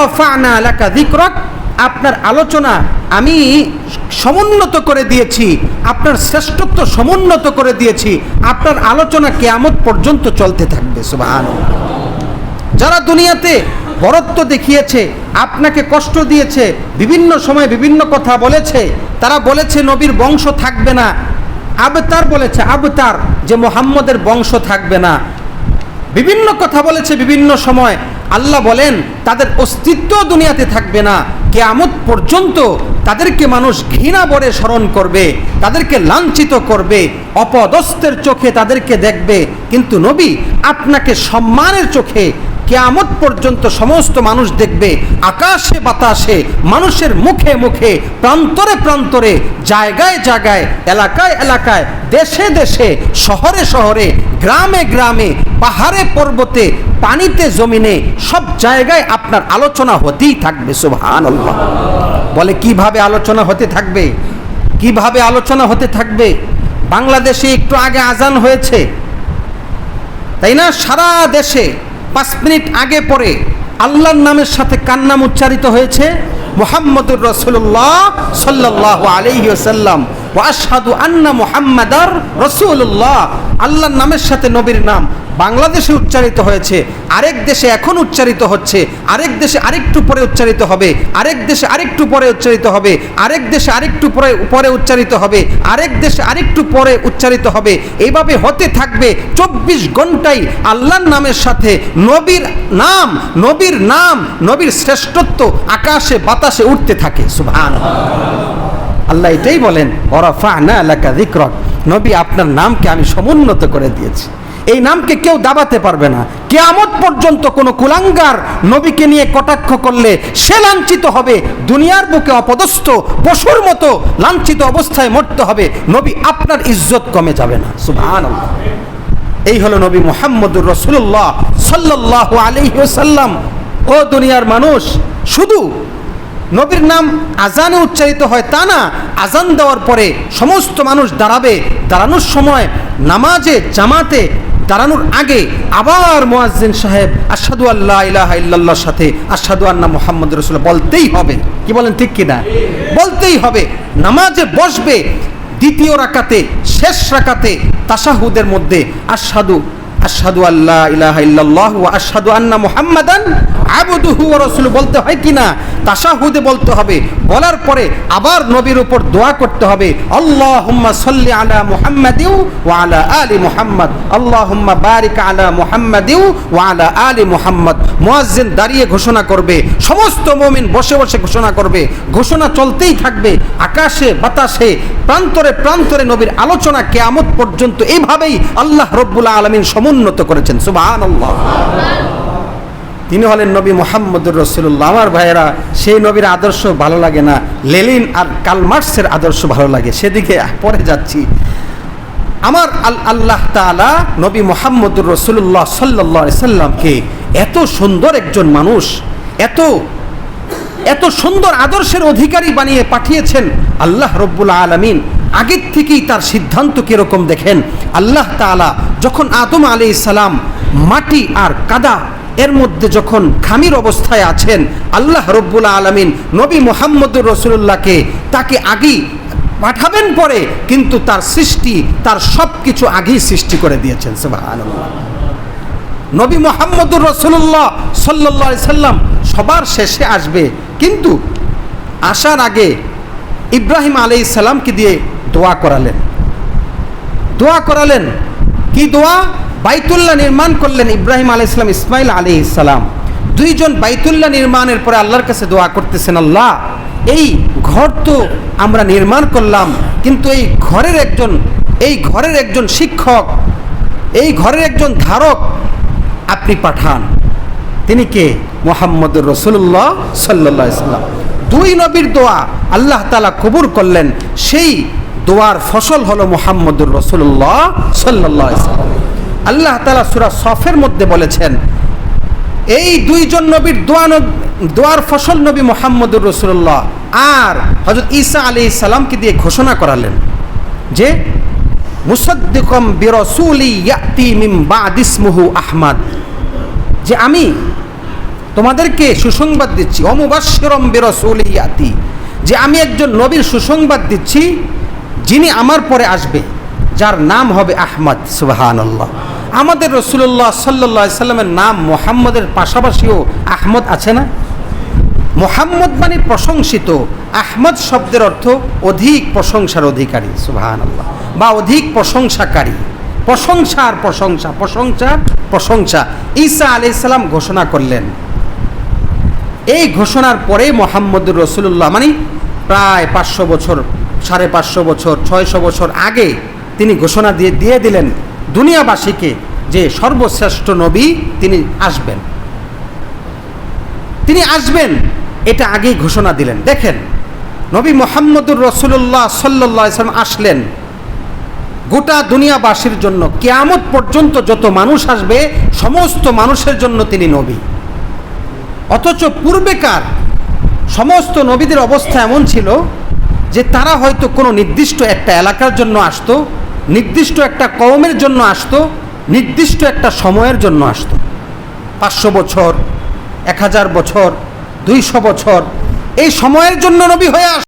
রাফা'না লাকা যিকরাক, আপনার আলোচনা আমি সমুন্নত করে দিয়েছি, আপনার শ্রেষ্ঠত্ব সমুন্নত করে দিয়েছি, আপনার আলোচনা কিয়ামত পর্যন্ত চলতে থাকবে। সুবহানাল্লাহ। যারা দুনিয়াতে বরত্ব দেখিয়েছে, আপনাকে কষ্ট দিয়েছে, বিভিন্ন সময় বিভিন্ন কথা বলেছে, তারা বলেছে নবীর বংশ থাকবে না, আবতার বলেছে, আবতার যে মুহাম্মদের বংশ থাকবে না, বিভিন্ন কথা বলেছে বিভিন্ন সময়। আল্লাহ বলেন তাদের অস্তিত্ব দুনিয়াতে থাকবে না, কিয়ামত পর্যন্ত তাদেরকে মানুষ ঘৃণা ভরে স্মরণ করবে, তাদেরকে লাঞ্ছিত করবে, অপদস্থের চোখে তাদেরকে দেখবে। কিন্তু নবী আপনাকে সম্মানের চোখে কিয়ামত পর্যন্ত সমস্ত মানুষ দেখবে। আকাশে বাতাসে, মানুষের মুখে মুখে, প্রান্তরে প্রান্তরে, জায়গায় জায়গায়, এলাকায় এলাকায়, দেশে দেশে, শহরে শহরে, গ্রামে গ্রামে, পাহাড়ে পর্বতে, পানিতে জমিনে, সব জায়গায় আপনার আলোচনা হতেই থাকবে। সুবহানাল্লাহ। বলে কিভাবে আলোচনা হতে থাকবে? কিভাবে আলোচনা হতে থাকবে? বাংলাদেশে একটু আগে আজান হয়েছে, তাই না? সারা দেশে 5 মিনিট আগে পরে আল্লাহর নামের সাথে কার নাম উচ্চারিত হয়েছে? মুহাম্মদুর রাসূলুল্লাহ সাল্লাল্লাহু আলাইহি ওয়াসাল্লাম। ওয়া আশহাদু আন্না মুহাম্মাদার রাসূলুল্লাহ। আল্লাহর নামের সাথে নবীর নাম বাংলাদেশে উচ্চারিত হয়েছে, আরেক দেশে এখন উচ্চারিত হচ্ছে, আরেক দেশে আরেকটু পরে উচ্চারিত হবে, আরেক দেশে আরেকটু পরে উচ্চারিত হবে, আরেক দেশে আরেকটু পরে উচ্চারিত হবে, আরেক দেশে আরেকটু পরে উচ্চারিত হবে। এইভাবে হতে থাকবে। 24 ঘন্টায় আল্লাহর নামের সাথে নবীর নাম, নবীর নাম, নবীর শ্রেষ্ঠত্ব আকাশে বাতাসে উঠতে থাকে। সুবহানাল্লাহ। আল্লাহ এটাই বলেন, ওয়ারাফা'না লাকা যিকরাক, নবী আপনার নামকে আমি সমুন্নত করে দিয়েছি। এই নামকে কেউ দাবাতে পারবে না। কিয়ামত পর্যন্ত কোনো কুলাঙ্গার নবীকে নিয়ে কটাক্ষ করলে সে লাঞ্ছিত হবে, দুনিয়ার বুকে অপদস্থ পশুর মতো লাঞ্ছিত অবস্থায় মরতে হবে। নবী আপনার ইজ্জত কমে যাবে না। সুবহানাল্লাহ। এই হলো নবী মুহাম্মদুর রাসূলুল্লাহ সাল্লাল্লাহু আলাইহি ওয়াসাল্লাম। ও দুনিয়ার মানুষ, শুধু নবীর নাম আজানে উচ্চারিত হয় তা না, আজান দেওয়ার পরে সমস্ত মানুষ দাঁড়াবে, দাঁড়ানোর সময় নামাজে জামাতে দাঁড়ানোর আগে আবার মুয়াজ্জিন সাহেব আশহাদু আল্লা ইলাহা ইল্লাল্লাহর সাথে আশহাদু আন্না মুহাম্মাদুর রাসূলুল্লাহ বলতেই হবে। কি বলেন, ঠিক কিনা? বলতেই হবে। নামাজে বসবে, দ্বিতীয় রাকাতে, শেষ রাকাতে তাশাহুদের মধ্যে আশহাদু আল্লা ইলাহা ইল্লাল্লাহ ওয়া আশহাদু আন্না মুহাম্মাদান আবদুহু ওয়া রাসূলুহু বলতে হয় কিনা? তাশাহুদে বলতে হবে। বলার পরে আবার নবীর উপর দোয়া করতে হবে, আল্লাহুম্মা সাল্লি আলা মুহাম্মাদিন ওয়া আলা আলি মুহাম্মদ, আল্লাহুম্মা বারিক আলা মুহাম্মাদিন ওয়া আলা আলি মুহাম্মদ। মুয়াজ্জিন দাঁড়িয়ে ঘোষণা করবে, সমস্ত মুমিন বসে বসে ঘোষণা করবে, ঘোষণা চলতেই থাকবে। আকাশে বাতাসে, প্রান্তরে প্রান্তরে নবীর আলোচনা কিয়ামত পর্যন্ত এইভাবেই আল্লাহ রাব্বুল আলামিন সমুন্নত করেছেন। সুবহানাল্লাহ। তিনি হলেন নবী মুহাম্মদুর রাসূলুল্লাহ। আমার ভাইয়েরা, সেই নবীর আদর্শ ভালো লাগে না, লেনিন আর কার্ল মার্কসের আদর্শ ভালো লাগে, সেদিকে পরে যাচ্ছি। আমার আল্লাহ তাআলা নবী মুহাম্মদুর রাসূলুল্লাহ সাল্লাল্লাহু আলাইহি সাল্লামকে এত সুন্দর একজন মানুষ, এত সুন্দর আদর্শের অধিকারী বানিয়ে পাঠিয়েছেন আল্লাহ রাব্বুল আলামিন। আগের থেকেই তার সিদ্ধান্ত কিরকম দেখেন। আল্লাহ তাআলা যখন আদম আলাইহিস সালাম মাটি আর কাদা এর মধ্যে যখন খামির অবস্থায় আছেন, আল্লাহ রাব্বুল আলামিন নবী মুহাম্মদুর রাসূলুল্লাহকে তাকে আগেই পাঠাবেন পরে, কিন্তু তার সৃষ্টি, তার সব কিছু আগেই সৃষ্টি করে দিয়েছেন। সুবহানাল্লাহ। নবী মুহাম্মদুর রাসূলুল্লাহ সাল্লাল্লাহু আলাইহি সাল্লাম সবার শেষে আসবে, কিন্তু আসার আগে ইব্রাহিম আলাইহিস সালামকে দিয়ে দোয়া করালেন। কি দোয়া? বাইতুল্লাহ নির্মাণ করলেন ইব্রাহিম আলাইহিস সালাম, ইসমাইল আলাইহিস সালাম। দুইজন বাইতুল্লাহ নির্মাণের পরে আল্লাহর কাছে দোয়া করতেছেন, আল্লাহ এই ঘর তো আমরা নির্মাণ করলাম, কিন্তু এই ঘরের একজন শিক্ষক, এই ঘরের একজন ধারক আপনি পাঠান। তিনি কে? মুহাম্মদুর রাসূলুল্লাহ সাল্লাল্লাহু আলাইহি সাল্লাম। দুই নবীর দোয়া আল্লাহ তাআলা কবুল করলেন। সেই দোয়ার ফসল হলো মুহাম্মদুর রাসূলুল্লাহ সাল্লাল্লাহু আলাইহি সাল্লাম। আল্লাহ তাআলা সূরা সফের মধ্যে বলেছেন, এই দুইজন নবীর দোয়ার ফসল নবী মুহাম্মদুর রাসূলুল্লাহ আর হযরত ঈসা আলাইহিস সালামকে দিয়ে ঘোষণা করালেন যে মুসাদ্দিকাম বিরাসূলি ইয়াতি মিন বা'দি ইসমুহু আহমদ, যে আমি তোমাদেরকে সুসংবাদ দিচ্ছি, অমুবাশশিরাম বিরাসূলিন ইয়াতি, যে আমি একজন নবীর সুসংবাদ দিচ্ছি যিনি আমার পরে আসবে, যার নাম হবে আহমদ। সুবহানাল্লাহ। আমাদের রাসূলুল্লাহ সাল্লাল্লাহু আলাইহি সাল্লামের নাম মুহাম্মদের পাশাপাশিও আহমদ আছে না? মুহাম্মদ মানে প্রশংসিত, আহমদ শব্দের অর্থ অধিক প্রশংসার অধিকারী। সুবহানাল্লাহ। বা অধিক প্রশংসাকারী, প্রশংসার প্রশংসা, প্রশংসার প্রশংসা। ঈসা আলাইহিস সালাম ঘোষণা করলেন, এই ঘোষণার পরে মুহাম্মদুর রাসূলুল্লাহ মানে প্রায় 500 বছর, 550 বছর, 600 বছর আগে তিনি ঘোষণা দিয়ে দিলেন দুনিয়াবাসীকে যে সর্বশ্রেষ্ঠ নবী তিনি আসবেন, তিনি আসবেন, এটা আগেই ঘোষণা দিলেন। দেখেন, নবী মুহাম্মদুর রাসূলুল্লাহ সাল্লাল্লাহু আলাইহি ওয়াসাল্লাম আসলেন গোটা দুনিয়াবাসীর জন্য, কিয়ামত পর্যন্ত যত মানুষ আসবে সমস্ত মানুষের জন্য তিনি নবী। অথচ পূর্বেকার সমস্ত নবীদের অবস্থা এমন ছিল যে তারা হয়তো কোনো নির্দিষ্ট একটা এলাকার জন্য আসতো, নির্দিষ্ট একটা কওমের জন্য আসতো, নির্দিষ্ট একটা সময়ের জন্য আসতো। 500 বছর, 1000 বছর, 200 বছর এই সময়ের জন্য নবী হয়ে